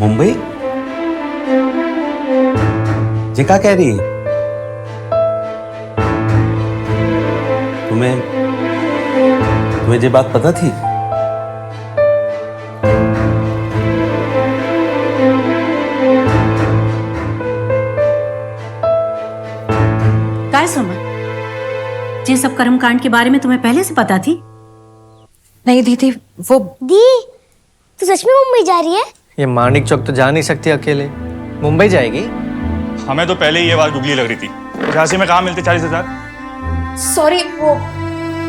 मुंबई? ये क्या कह रही है? तुम्हें ये बात पता थी? काय सुमन, ये सब कर्मकांड के बारे में तुम्हें पहले से पता थी? नहीं दीदी, वो दी, तू सच में मुंबई जा रही है? ये मानिक चौक तो जा नहीं सकती अकेले, मुंबई जाएगी। हमें तो पहले ही ये बात दुगली लग रही थी। झांसी में कहाँ मिलते 40,000? सॉरी, वो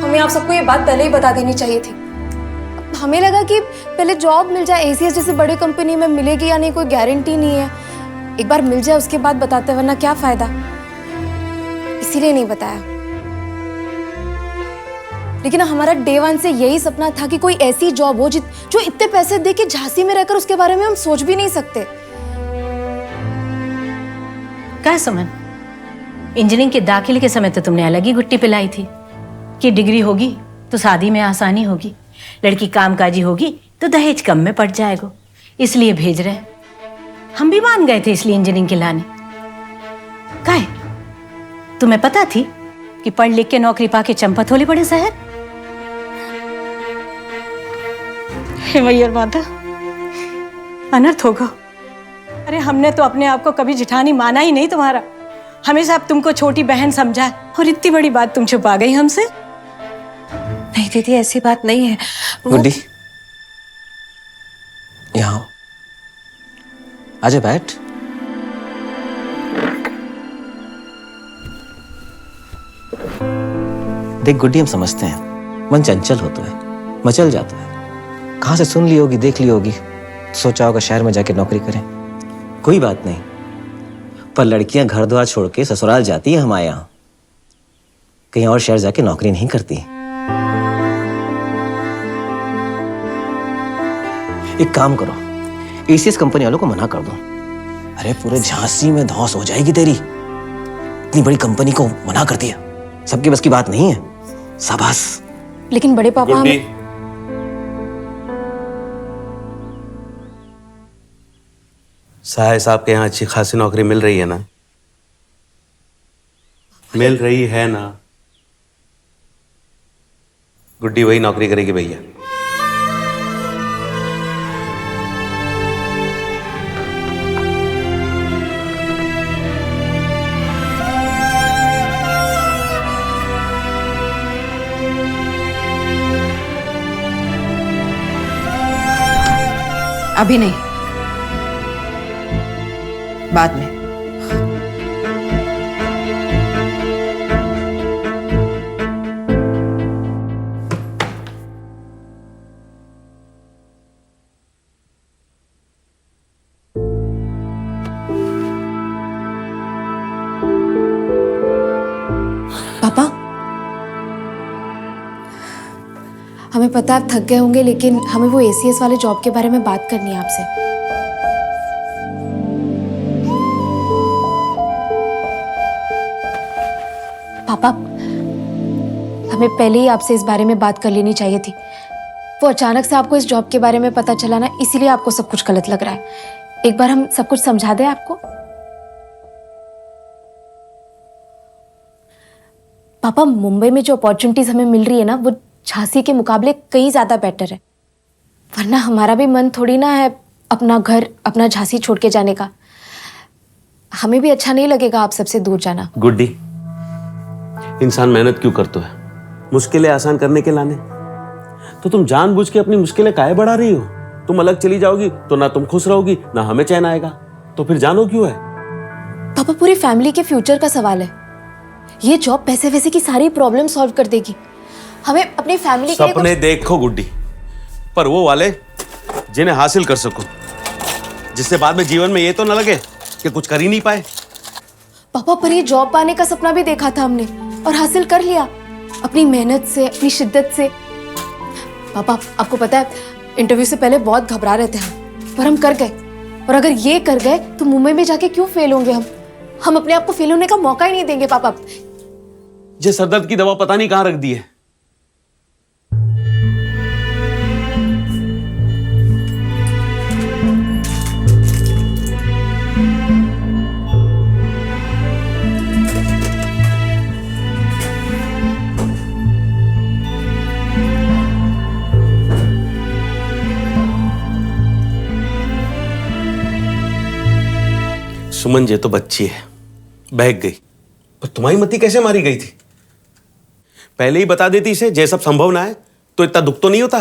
हमें आप सबको ये बात पहले ही बता देनी चाहिए थी। हमें लगा कि पहले जॉब मिल जाए, एसीएस जैसे बड़ी कंपनी में मिलेगी या नहीं कोई गारंटी नहीं है। एक बार मिल जाए उसके बाद बताते, वरना क्या फायदा, इसीलिए नहीं बताया। लेकिन हमारा डे वन से यही सपना था कि कोई ऐसी जॉब हो जो इतने पैसे दे के झांसी में रहकर उसके बारे में हम सोच भी नहीं सकते। क्या सुमन, इंजीनियरिंग के दाखिले के समय तो तुमने अलग ही गुट्टी पिलाई थी कि डिग्री होगी तो शादी में आसानी होगी, लड़की कामकाजी होगी तो दहेज कम में पड़ जाएगा, इसलिए भेज रहे हैं। हम भी मान गए थे इसलिए इंजीनियरिंग के लाने। काहे, तुम्हें पता थी कि पढ़ लिख के नौकरी पाके चंपत होले बड़े शहर? हे मैयर माता, अनर्थ होगा। अरे हमने तो अपने आप को कभी जिठानी माना ही नहीं तुम्हारा, हमेशा अब तुमको छोटी बहन समझा और इतनी बड़ी बात तुम छुपा गई हमसे। नहीं दीदी, ऐसी बात नहीं है। गुड्डी, यहाँ आजा, बैठ। देख गुड्डी, हम समझते हैं मन चंचल होता है, मचल जाता है। कहाँ से सुन ली होगी, देख ली होगी, सोचा होगा शहर में जाके नौकरी करें। कोई बात नहीं, पर लड़कियां घर द्वार छोड़ के ससुराल जाती है हमारे यहाँ, कहीं और शहर जाके नौकरी नहीं करती। एक काम करो, एसीएस कंपनी वालों को मना कर दो। अरे पूरे झांसी में धौंस हो जाएगी तेरी, इतनी बड़ी कंपनी को मना कर दिया, सबकी बस की बात नहीं है। शाबाश। लेकिन बड़े पापा, गुड्डी, साहे साहब के यहाँ अच्छी खासी नौकरी मिल रही है ना? मिल रही है ना? गुड्डी वही नौकरी करेगी भैया। अभी नहीं, बाद में। पापा, हमें पता आप थक गए होंगे, लेकिन हमें वो एसीएस वाले जॉब के बारे में बात करनी है आपसे। पापा, हमें पहले ही आपसे इस बारे में बात कर लेनी चाहिए थी। वो अचानक से आपको इस जॉब के बारे में पता चला ना, इसीलिए आपको सब कुछ गलत लग रहा है। एक बार हम सब कुछ समझा दें आपको। पापा, मुंबई में जो अपॉर्चुनिटीज हमें मिल रही है ना, वो झांसी के मुकाबले कहीं ज्यादा बेटर है। वरना हमारा भी मन थोड़ी ना है अपना घर, अपना झांसी छोड़ के जाने का। हमें भी अच्छा नहीं लगेगा आप सबसे दूर जाना। गुड्डी, इंसान मेहनत क्यों करता है? मुश्किलें आसान करने के लाने। तो तुम जानबूझ के अपनी मुश्किलें काहे बढ़ा रही हो? तुम अलग चली जाओगी तो ना तुम खुश रहोगी, ना हमें चैन आएगा, तो फिर जानो क्यों है? पापा, पूरी फैमिली के फ्यूचर का सवाल है। ये जॉब पैसे वैसे की सारी प्रॉब्लम सॉल्व कर देगी। हमें अपनी फैमिली के लिए सपने देखो गुड्डी, पर वो वाले जिन्हें हासिल कर सको, जिससे बाद में जीवन में ये तो न लगे कि कुछ कर ही नहीं पाए। पापा, पर ये जॉब पाने का सपना भी देखा था हमने और हासिल कर लिया, अपनी मेहनत से, अपनी शिद्दत से। पापा, आपको पता है इंटरव्यू से पहले बहुत घबरा रहे थे हम, पर हम कर गए। और अगर ये कर गए तो मुंबई में जाके क्यों फेल होंगे हम अपने आप को फेल होने का मौका ही नहीं देंगे। पापा, ये सरदर्द की दवा पता नहीं कहां रख दी है। सुमन ये तो बच्ची है, बहक गई। पर तुम्हारी मती कैसे मारी गई थी? पहले ही बता देती इसे, ये सब संभव ना है तो इतना दुख तो नहीं होता।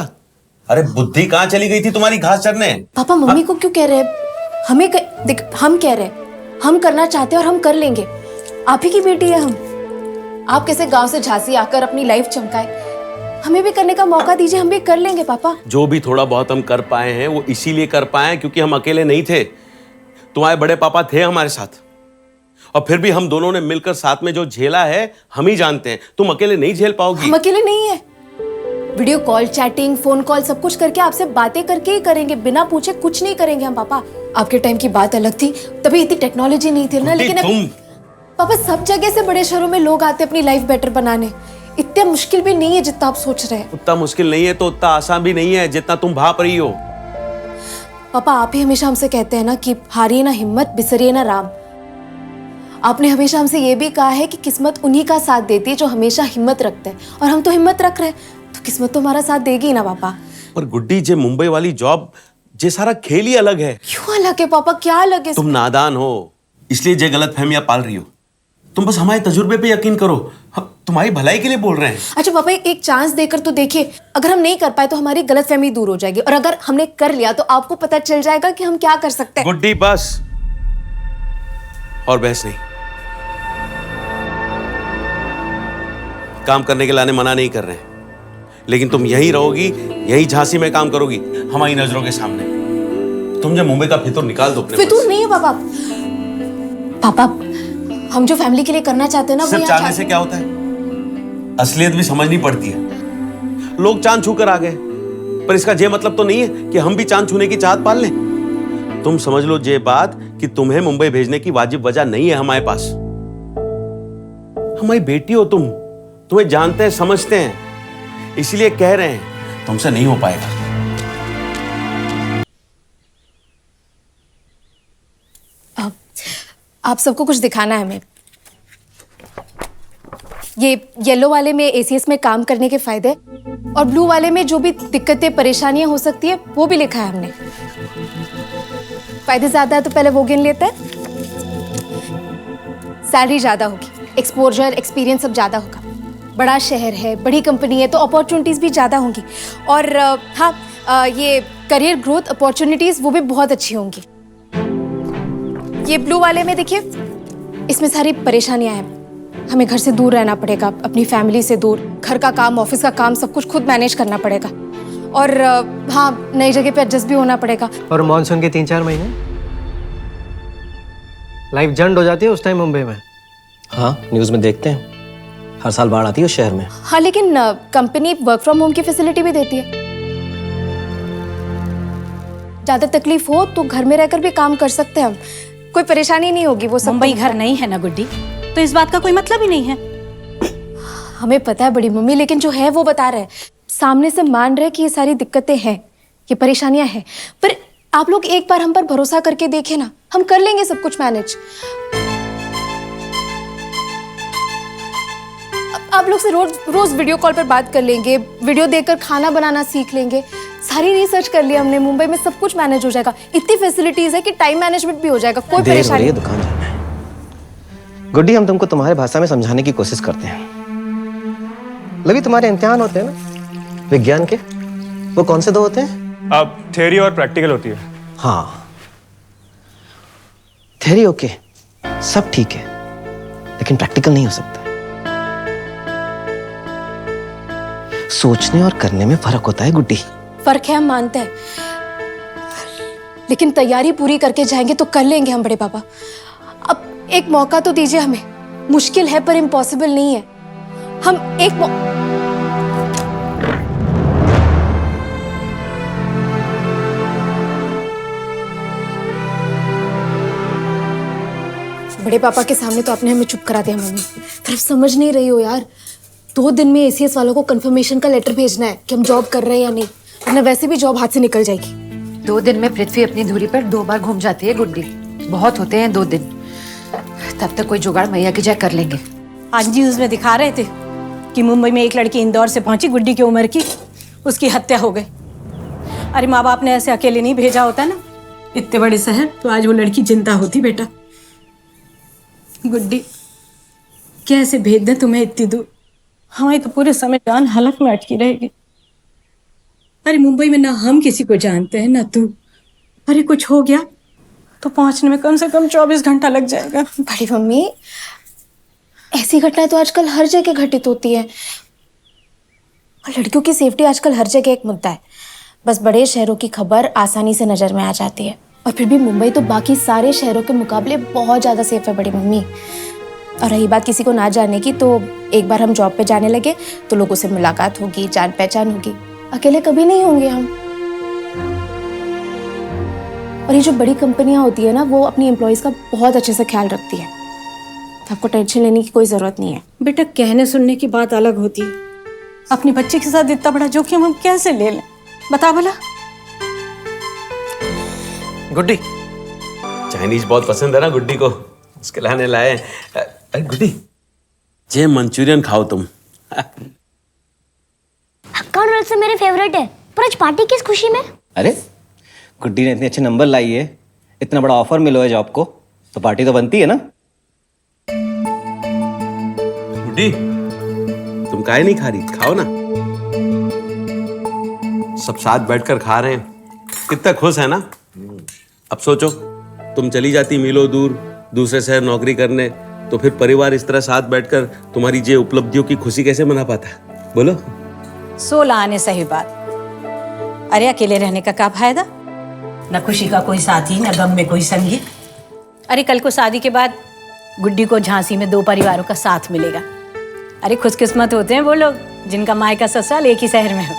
अरे बुद्धि कहाँ चली गई थी तुम्हारी घास चरने? पापा मम्मी को क्यों कह रहे हैं? देख हम कह रहे हैं, हम करना चाहते हैं और हम कर लेंगे। आप ही की बेटी है हम। आप कैसे गांव से झांसी आकर अपनी लाइफ चमकाए, हमें भी करने का मौका दीजिए, हम भी कर लेंगे पापा। जो भी थोड़ा बहुत हम कर पाए हैं वो इसीलिए कर पाए क्योंकि हम अकेले नहीं थे। तुम्हारे बड़े पापा थे हमारे साथ, और फिर भी हम दोनों ने मिलकर साथ में जो झेला है हम ही जानते हैं। तुम अकेले नहीं झेल पाओगी। हम अकेले नहीं है। Video call, chatting, phone call सब कुछ करके आपसे बातें करके ही करेंगे, बिना पूछे कुछ नहीं करेंगे हम पापा। आपके टाइम की बात अलग थी, तभी इतनी टेक्नोलॉजी नहीं थी ना। लेकिन तुम पापा सब जगह से बड़े शहरों में लोग आते अपनी लाइफ बेटर बनाने। इतना मुश्किल भी नहीं है जितना आप सोच रहे हैं। उतना मुश्किल नहीं है तो उतना आसान भी नहीं है जितना तुम भाप रही हो। पापा आप ही हमेशा हमसे कहते हैं ना कि हारिए ना हिम्मत, बिसरिए ना राम। आपने हमेशा हमसे ये भी कहा है कि किस्मत उन्हीं का साथ देती है जो हमेशा हिम्मत रखते हैं, और हम तो हिम्मत रख रहे हैं, तो किस्मत तो हमारा साथ देगी ना पापा। पर गुड्डी, जे मुंबई वाली जॉब, जे सारा खेल ही अलग है। क्यों अलग है पापा? क्या अलग है? तुम नादान हो इसलिए जे गलत फहमियां पाल रही हो। तुम बस हमारे तजुर्बे पे यकीन करो, हम तुम्हारी भलाई के लिए बोल रहे हैं। अच्छा पापा एक चांस देकर तो देखिए, अगर हम नहीं कर पाए तो हमारी गलतफहमी दूर हो जाएगी, और अगर हमने कर लिया तो आपको पता चल जाएगा कि हम क्या कर सकते हैं। गुड्डी बस, और बहस नहीं। काम करने के लाने मना नहीं कर रहे हैं, लेकिन तुम यहीं रहोगी, यहीं झांसी में काम करोगी हमारी नजरों के सामने। तुम जब मुंबई का फितूर निकाल दो अपने मन फितूर से। नहीं है पापा। पापा हम जो फैमिली के लिए करना चाहते हैं ना, वो सिर्फ यहाँ चाहने से क्या होता है? असलियत भी समझनी पड़ती है। लोग चांद छूकर आ गए, पर इसका ये मतलब तो नहीं है कि हम भी चांद छूने की चाहत पाल लें। तुम समझ लो ये बात कि तुम्हें मुंबई भेजने की वाजिब वजह नहीं है हमारे पास। हमारी बेटी हो तुम, तुम्हें जानते हैं, समझते हैं, इसीलिए कह रहे हैं तुमसे नहीं हो पाएगा। आप सबको कुछ दिखाना है हमें। ये येलो वाले में एसीएस में काम करने के फायदे, और ब्लू वाले में जो भी दिक्कतें परेशानियां हो सकती है वो भी लिखा है हमने। फायदे ज्यादा है तो पहले वो गिन लेते हैं। सैलरी ज्यादा होगी, एक्सपोजर, एक्सपीरियंस सब ज्यादा होगा। बड़ा शहर है, बड़ी कंपनी है, तो अपॉर्चुनिटीज भी ज्यादा होंगी। और हाँ, ये करियर ग्रोथ अपॉर्चुनिटीज वो भी बहुत अच्छी होंगी। ये ब्लू वाले में देखिए, इसमें सारी परेशानियां हैं। हमें घर से दूर रहना पड़ेगा, अपनी फैमिली से दूर, घर का काम, ऑफिस का काम, सब कुछ खुद मैनेज करना पड़ेगा। और हाँ, नई जगह पे एडजस्ट भी होना पड़ेगा। और मॉनसून के 3-4 महीने लाइफ जंड हो जाती है उस टाइम मुंबई में। हाँ, न्यूज़ में देखते हैं, हर साल बाढ़ आती है उस शहर में। हाँ, लेकिन कंपनी वर्क फ्रॉम होम की फैसिलिटी भी देती है। ज्यादा तकलीफ हो तो घर में रहकर भी काम कर सकते हैं हम, कोई परेशानी नहीं होगी। वो सब मुंबई घर नहीं है ना गुड्डी, तो इस बात का कोई मतलब ही नहीं है। हमें पता है बड़ी मम्मी, लेकिन जो है वो बता रहे हैं, सामने से मान रहे कि ये सारी दिक्कतें हैं, ये परेशानियां हैं। पर आप लोग एक बार हम पर भरोसा करके देखें ना, हम कर लेंगे सब कुछ मैनेज। आप लोग से रोज वीडियो कॉल पर बात कर लेंगे, वीडियो देखकर खाना बनाना सीख लेंगे। सारी रिसर्च कर लिया हमने, मुंबई में सब कुछ मैनेज हो जाएगा। इतनी फैसिलिटीज है कि टाइम मैनेजमेंट भी हो जाएगा, कोई देर हो परेशानी रही है नहीं। दुकान जाना है। गुड्डी, हम तुमको तुम्हारे भाषा में समझाने की कोशिश करते हैं। लवी, तुम्हारे इम्तिहान होते हैं ना विज्ञान के, वो कौन से 2 होते हैं? अब थ्योरी और प्रैक्टिकल होती है। हाँ, थ्योरी ओके, सब ठीक है, लेकिन प्रैक्टिकल नहीं हो सकता। सोचने और करने में फर्क होता है गुड्डी। फर्क है, हम मानते हैं, लेकिन तैयारी पूरी करके जाएंगे तो कर लेंगे हम बड़े पापा। अब एक मौका तो दीजिए हमें। मुश्किल है पर इम्पॉसिबल नहीं है। हम एक बड़े पापा के सामने तो आपने हमें चुप करा दिया मम्मी, फिर समझ नहीं रही हो यार। 2 दिन में एसीएस वालों को कंफर्मेशन का लेटर भेजना है कि हम जॉब कर रहे हैं या नहीं, वरना वैसे भी जॉब हाथ से निकल जाएगी। 2 दिन में पृथ्वी अपनी धुरी पर 2 बार घूम जाती है गुड्डी, बहुत होते हैं 2 दिन। तब तक कोई जुगाड़ मैया की जाए कर लेंगे। आज न्यूज में दिखा रहे थे कि मुंबई में एक लड़की इंदौर से पहुंची, गुड्डी की उम्र की, उसकी हत्या हो गई। अरे माँ बाप ने ऐसे अकेले नहीं भेजा होता ना इतने बड़े शहर, तो आज वो लड़की जिंदा होती बेटा। गुड्डी, कैसे भेज दें तुम्हें इतनी दूर? हमारी तो पूरे समय जान हलक में अटकी रहेगी। अरे मुंबई में ना हम किसी को जानते हैं ना तू। अरे कुछ हो गया तो पहुंचने में कम से कम 24 घंटा लग जाएगा। बड़ी मम्मी, ऐसी घटनाएं तो आजकल हर जगह घटित होती है और लड़कियों की सेफ्टी आजकल हर जगह एक मुद्दा है। बस बड़े शहरों की खबर आसानी से नजर में आ जाती है और फिर भी मुंबई तो बाकी सारे शहरों के मुकाबले बहुत ज्यादा सेफ है बड़ी मम्मी। और रही बात किसी को ना जानने की, तो एक बार हम जॉब पे जाने लगे तो लोगों से मुलाकात होगी, जान पहचान होगी। अकेले कभी नहीं होंगे हम। और ये जो बड़ी कंपनियां होती है ना, वो अपनी एम्प्लॉयज का बहुत अच्छे से ख्याल रखती है, तो आपको टेंशन लेने की कोई जरूरत नहीं है। बेटा, कहने सुनने की बात अलग होती है, अपनी बच्ची के साथ इतना बड़ा जोखिम हम कैसे ले लें? बता भला। गुड्डी, चाइनीज बहुत पसंद है ना गुड्डी को, उसके लाने लाए। अरे गुड्डी, जे मंचूरियन खाओ तुम। हक्का नूडल्स से मेरे फेवरेट है, पर आज पार्टी किस खुशी में? अरे गुड्डी ने इतने अच्छे नंबर लाई है, इतना बड़ा ऑफर मिलो है जॉब को, तो पार्टी तो बनती है ना। गुड्डी, तुम काहे नहीं खा रही? खाओ ना, सब साथ बैठकर खा रहे हैं, कितना खुश है ना। अब सोचो, तुम चली जाती मीलों दूर दूसरे शहर नौकरी करने, तो फिर परिवार इस तरह साथ बैठकर तुम्हारी जे उपलब्धियों की खुशी कैसे मना पाता? बोलो। 16 आने सही बात। अरे अकेले रहने का क्या फायदा? न खुशी का कोई साथी, न गम में कोई संगी। अरे कल को शादी के बाद गुड्डी को झांसी में 2 परिवारों का साथ मिलेगा। अरे खुशकिस्मत होते हैं वो लोग जिनका मायका ससुराल एक ही शहर में हो।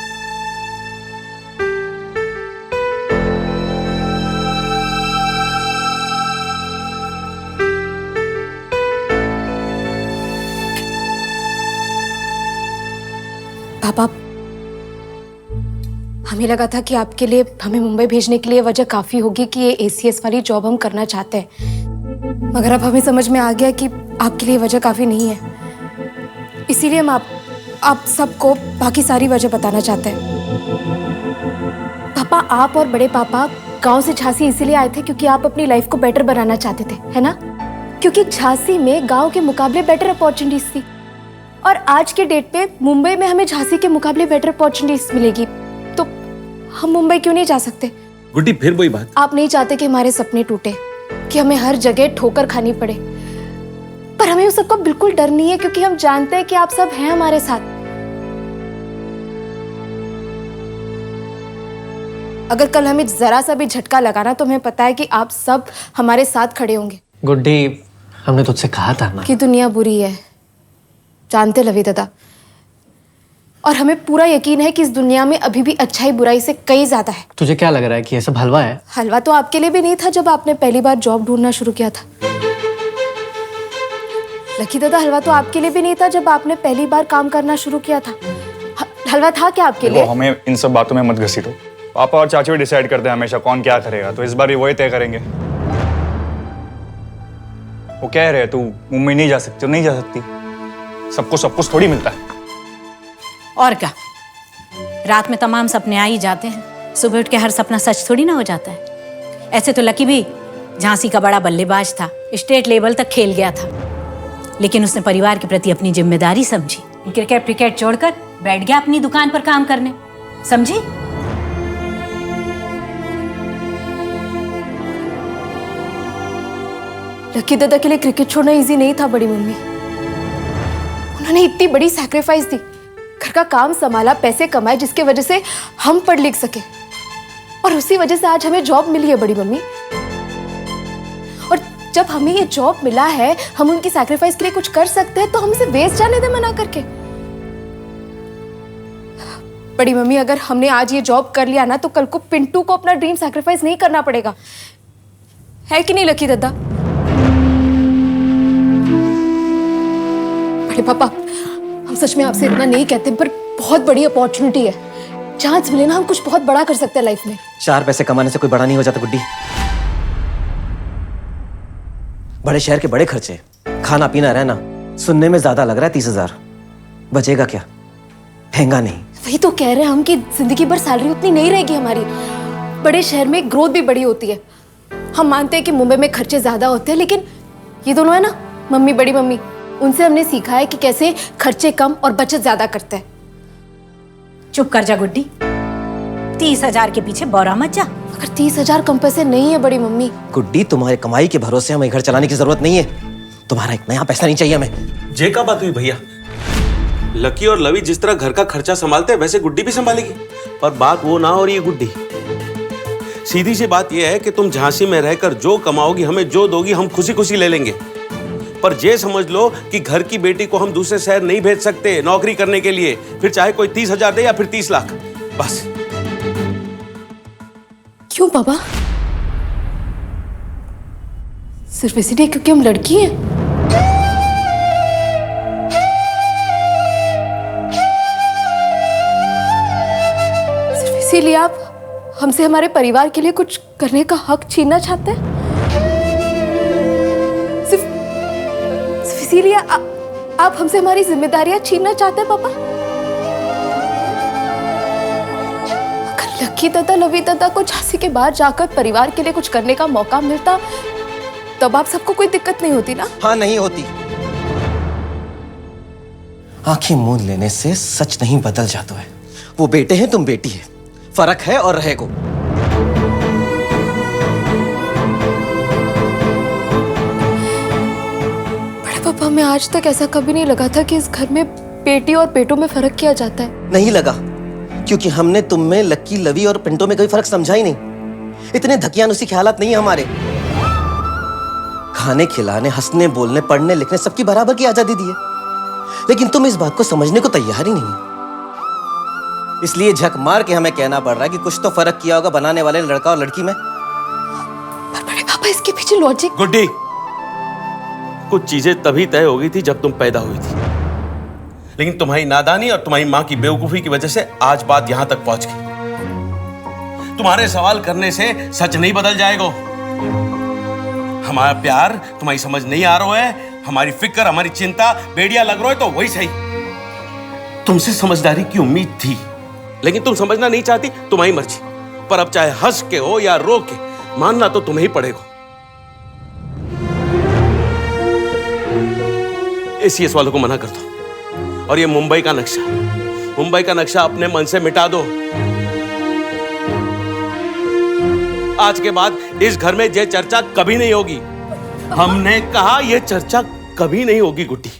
पापा, हमें लगा था कि आपके लिए हमें मुंबई भेजने के लिए वजह काफी होगी कि ये ACS वाली जॉब हम करना चाहते हैं, मगर अब हमें समझ में आ गया कि आपके लिए वजह काफी नहीं है। इसीलिए हम आप सबको बाकी सारी वजह बताना चाहते हैं। पापा, आप और बड़े पापा गांव से झांसी इसीलिए आए थे क्योंकि आप अपनी लाइफ को बेटर बनाना चाहते थे, है ना? क्योंकि झांसी में गांव के मुकाबले बेटर अपॉर्चुनिटीज थी और आज के डेट पे मुंबई में हमें झांसी के मुकाबले बेटर अपॉर्चुनिटीज मिलेगी, तो हम मुंबई क्यों नहीं जा सकते? गुड्डी, फिर वही बात। आप नहीं चाहते कि हमारे सपने टूटे, कि हमें हर जगह ठोकर खानी पड़े, पर हमें उस सबका बिल्कुल डर नहीं है क्योंकि हम जानते हैं कि आप सब हैं हमारे साथ। अगर कल हमें जरा सा भी झटका लगाना तो हमें पता है कि आप सब हमारे साथ खड़े होंगे। गुड्डी, हमने तुझसे कहा था ना कि दुनिया बुरी है, जानते लवी दादा, और हमें पूरा यकीन है कि इस दुनिया में अभी भी अच्छाई बुराई से कई ज्यादा है। तुझे क्या लग रहा है कि ये सब हलवा है? हलवा तो आपके लिए भी नहीं था जब आपने पहली बार जॉब ढूंढना शुरू किया था। लकी दादा, हलवा तो आपके लिए भी नहीं था जब आपने पहली बार काम करना शुरू किया था। हलवा था क्या आपके लिए? हमें इन सब बातों में मत घसीटो। पापा और चाची भी डिसाइड करते हैं हमेशा कौन क्या करेगा, तो इस बार भी वही तय करेंगे। वो कह रहे तू मुंबई नहीं जा सकती, तो नहीं जा सकती। सबको सब कुछ थोड़ी मिलता है। और क्या, रात में तमाम सपने आ ही जाते हैं, सुबह उठ के हर सपना सच थोड़ी ना हो जाता है। ऐसे तो लकी भी झांसी का बड़ा बल्लेबाज था, स्टेट लेवल तक खेल गया था, लेकिन उसने परिवार के प्रति अपनी जिम्मेदारी समझी, क्रिकेट छोड़कर बैठ गया अपनी दुकान पर काम करने। समझी? लकी दादा के लिए क्रिकेट छोड़ना इजी नहीं था बड़ी मम्मी। उन्होंने इतनी बड़ी सैक्रिफाइस दी, घर का काम संभाला, पैसे कमाए, जिसके वजह से हम पढ़ लिख सके, और उसी वजह से आज हमें जॉब मिली है बड़ी मम्मी। और जब हमें ये जॉब मिला है, हम उनकी सैक्रिफाइस के लिए कुछ कर सकते हैं, तो हम इसे वेस्ट जाने दे मना करके। बड़ी मम्मी, अगर हमने आज ये जॉब कर लिया ना, तो कल को पिंटू को अपना ड्रीम सैक्रिफाइस नहीं करना पड़ेगा, है कि नहीं लकी दादा? बड़े पापा, हम सच में आपसे इतना नहीं कहते, पर बहुत बड़ी अपॉर्चुनिटी है, चांस मिले ना, हम कुछ बहुत बड़ा कर सकते हैं लाइफ में। 4 पैसे कमाने से कोई बड़ा नहीं हो जाता गुड्डी। बड़े शहर के बड़े खर्चे, खाना पीना रहना, सुनने में ज्यादा लग रहा है 30,000, बचेगा क्या? महंगा नहीं। वही तो कह रहे हैं हम कि जिंदगी भर सैलरी उतनी नहीं रहेगी हमारी। बड़े शहर में ग्रोथ भी बड़ी होती है। हम मानते हैं कि मुंबई में खर्चे ज्यादा होते हैं, लेकिन ये दोनों है ना, मम्मी, बड़ी मम्मी, उनसे हमने सीखा है कि कैसे खर्चे कम और बचत ज्यादा करते हैं। चुप कर जा गुड्डी, 30,000 के पीछे बौरा मत जा। अगर 30,000 कम पैसे नहीं है बड़ी मम्मी। गुड्डी, तुम्हारे कमाई के भरोसे हमें घर चलाने की जरूरत नहीं है। तुम्हारा एक नया पैसा नहीं चाहिए हमें। जे का बात हुई भैया, लकी और लवी जिस तरह घर का खर्चा संभालते हैं वैसे गुड्डी भी संभालेगी। पर बात वो ना हो रही है गुड्डी। सीधी सी बात यह है कि तुम झांसी में रहकर जो कमाओगी, हमें जो दोगी, हम खुशी खुशी ले लेंगे। पर ये समझ लो कि घर की बेटी को हम दूसरे शहर नहीं भेज सकते नौकरी करने के लिए, फिर चाहे कोई 30,000 दे या फिर 30 लाख। बस। क्यों पापा? सिर्फ इसलिए क्योंकि हम लड़की हैं? सिर्फ इसीलिए आप हमसे हमारे परिवार के लिए कुछ करने का हक छीनना चाहते हैं? सिर्फ इसीलिए आप हमसे हमारी जिम्मेदारियां छीनना चाहते हैं पापा? अगर लकी तथा लवी तथा को झांसी के बाहर जाकर परिवार के लिए कुछ करने का मौका मिलता तब आप सबको कोई दिक्कत नहीं होती ना? हाँ, नहीं होती। आंखें मूंद लेने से सच नहीं बदल जाता है। वो बेटे हैं, तुम बेटी है। फर्क है और रहेगा। बड़े पापा, मैं आज तक ऐसा कभी नहीं लगा था कि इस घर में बेटी और बेटों में फर्क किया जाता है। नहीं लगा, क्योंकि हमने तुम में लक्की, लवी और पिंटो में कोई फर्क समझा ही नहीं। इतने धकियानुसी ख्यालात नहीं है हमारे। खाने, खिलाने, हंसने, बोलने, पढ़ने, लिखने सबकी बराबर की आजादी दी है। लेकिन तुम इस बात को समझने को तैयार ही नहीं। इसलिए झक मार के हमें कहना पड़ रहा है कि कुछ तो फर्क किया होगा बनाने वाले लड़का और लड़की में। पर बड़े पापा, इसके पीछे लॉजिक। गुड्डी, कुछ चीजें तभी तय हो गई थी जब तुम पैदा हुई थी, लेकिन तुम्हारी नादानी और तुम्हारी मां की बेवकूफी की वजह से आज बात यहां तक पहुंच गई। तुम्हारे सवाल करने से सच नहीं बदल जाएगा। हमारा प्यार तुम्हारी समझ नहीं आ रहा है, हमारी फिक्र, हमारी चिंता बेड़िया लग रहा है तो वही सही। तुमसे समझदारी की उम्मीद थी, लेकिन तुम समझना नहीं चाहती, तुम्हारी मर्जी। पर अब चाहे हंस के हो या रो के, मानना तो तुम्हें ही पड़ेगा। एसीएस वालों को मना कर दो और ये मुंबई का नक्शा अपने मन से मिटा दो। आज के बाद इस घर में ये चर्चा कभी नहीं होगी। हमने कहा, यह चर्चा कभी नहीं होगी गुड्डी।